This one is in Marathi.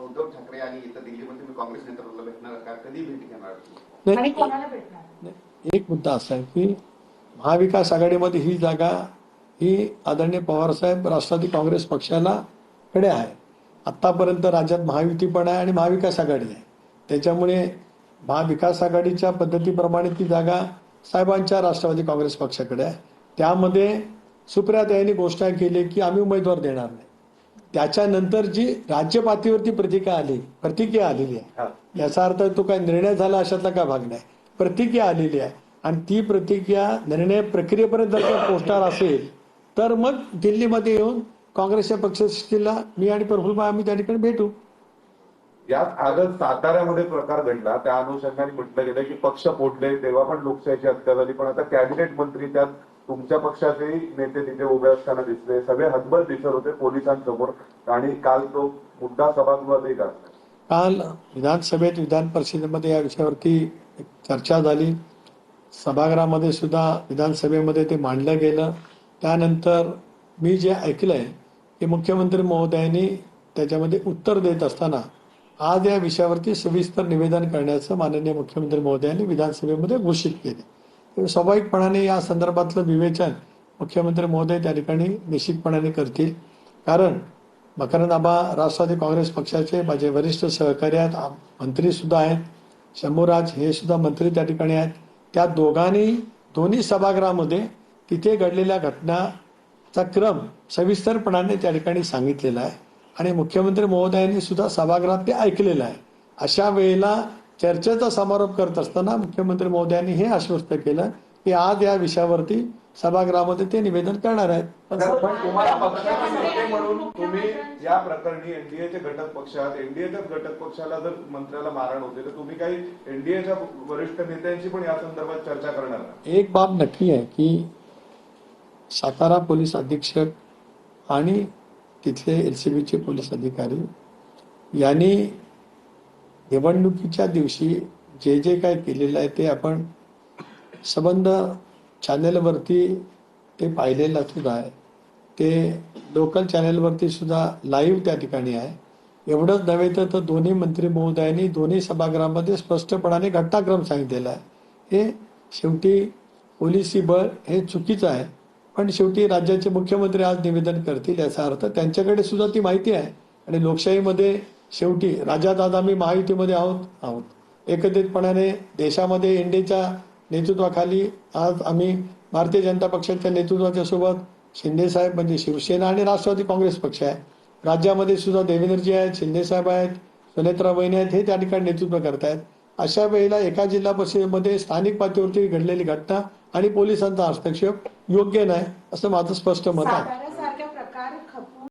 उद्धव ठाकरे आणि इथं दिल्लीमध्ये तुम्ही काँग्रेस नेतृत्वाला भेटणार का? कधी भेट घेणार? आणि कोणाला भेटणार? एक मुद्दा असा आहे की महाविकास आघाडीमध्ये ही जागा ही आदरणीय पवारसाहेब राष्ट्रवादी काँग्रेस पक्षाला कडे आहे. आतापर्यंत राज्यात महायुती पण आहे आणि महाविकास आघाडी आहे. त्याच्यामुळे महाविकास आघाडीच्या पद्धतीप्रमाणे ती जागा साहेबांच्या राष्ट्रवादी काँग्रेस पक्षाकडे आहे. त्यामध्ये सुप्रियाताईंनी घोषणा केली की आम्ही उमेदवार देणार नाही. त्याच्यानंतर जी राज्य पातळीवरती प्रतिक्रिया आलेली आहे, याचा अर्थ तो काय निर्णय झाला अशातला काय भाग नाही. प्रतिक्रिया आलेली आहे आणि ती प्रतिक्रिया निर्णय प्रक्रियेपर्यंत जर का पोहोचणार असेल तर मग दिल्लीमध्ये येऊन काँग्रेसच्या पक्षश्रेष्ठीला मी आणि प्रफुल्ल आम्ही त्या ठिकाणी भेटू. यात आजच साताऱ्यामध्ये प्रकार घडला, त्या अनुषंगाने म्हटलं गेलं की पक्ष फोडले तेव्हा पण लोकशाहीची हत्या झाली, पण आता कॅबिनेट मंत्री त्यात तुमच्या पक्षाचे नेते तिथे उभे असताना दिसले, सगळे हतबल दिसत होते पोलिसांसमोर आणि काल तो मुद्दा सभागृहातही गाजला. काल विधानसभेत विधान परिषदेमध्ये या विषयावरती चर्चा झाली. सभागृहामध्ये सुद्धा विधानसभेमध्ये ते मांडलं गेलं. त्यानंतर मी जे ऐकलंय की मुख्यमंत्री महोदयांनी त्याच्यामध्ये उत्तर देत असताना आज या विषयावरती सविस्तर निवेदन करण्याचं माननीय मुख्यमंत्री महोदयांनी विधानसभेमध्ये घोषित केले. स्वाभाविकपणाने या संदर्भातलं विवेचन मुख्यमंत्री महोदय त्या ठिकाणी निश्चितपणाने करतील. कारण मकरंद आबा राष्ट्रवादी काँग्रेस पक्षाचे माझे वरिष्ठ सहकारी आहेत, मंत्री सुद्धा आहेत. शंभूराज हे सुद्धा मंत्री त्या ठिकाणी आहेत. त्या दोन्ही सभागृहामध्ये तिथे घडलेल्या घटनाचा क्रम सविस्तरपणाने त्या ठिकाणी सांगितलेला आहे आणि मुख्यमंत्री महोदयांनी सुद्धा सभागृहात ते ऐकलेलं आहे. अशा वेळेला चर्चेचा समारोप करत असताना मुख्यमंत्री महोदयांनी हे आश्वस्त केलं की आज या विषयावरती सभागृहामध्ये ते निवेदन करणार आहेत. पण तुम्हाला पक्षाचे नेते म्हणून तुम्ही या प्रकरणी एनडीएचे घटक पक्ष आहात, एनडीएच्याच घटक पक्षाला जर मंत्र्याला मारहाण होते तर तुम्ही काही एनडीएच्या वरिष्ठ नेत्यांशी पण या संदर्भात चर्चा करणार का? एक बाब नक्की आहे की सातारा पोलीस अधीक्षक आणि तिथले एलसीबीचे पोलीस अधिकारी यांनी निवडणुकीच्या दिवशी जे काय केलेलं आहे ते आपण संबंध चॅनेलवरती ते पाहिलेलं सुद्धा आहे. ते लोकल चॅनेलवरती सुद्धा लाईव्ह त्या ठिकाणी आहे. एवढंच नव्हे तर दोन्ही मंत्री महोदयांनी दोन्ही सभागृहामध्ये स्पष्टपणाने घटनाक्रम सांगितलेला आहे. हे शेवटी पोलिसी बळ हे चुकीचं आहे, पण शेवटी राज्याचे मुख्यमंत्री आज निवेदन करतील याचा अर्थ त्यांच्याकडे सुद्धा ती माहिती आहे. आणि लोकशाहीमध्ये शेवटी राज्यात आज आम्ही महायुतीमध्ये आहोत. एकत्रितपणाने देशामध्ये एनडीएच्या नेतृत्वाखाली आज आम्ही भारतीय जनता पक्षाच्या नेतृत्वाच्या सोबत शिंदे साहेब म्हणजे शिवसेना आणि राष्ट्रवादी काँग्रेस पक्ष आहे. राज्यामध्ये सुद्धा देवेंद्रजी आहेत, शिंदे साहेब आहेत, सुनेत्रा वहिनी आहेत, हे त्या ठिकाणी नेतृत्व करतायत. अशा वेळेला एका जिल्हा परिषदेमध्ये स्थानिक पातळीवरती घडलेली घटना आणि पोलिसांचा हस्तक्षेप योग्य नाही असं माझं स्पष्ट मत आहे.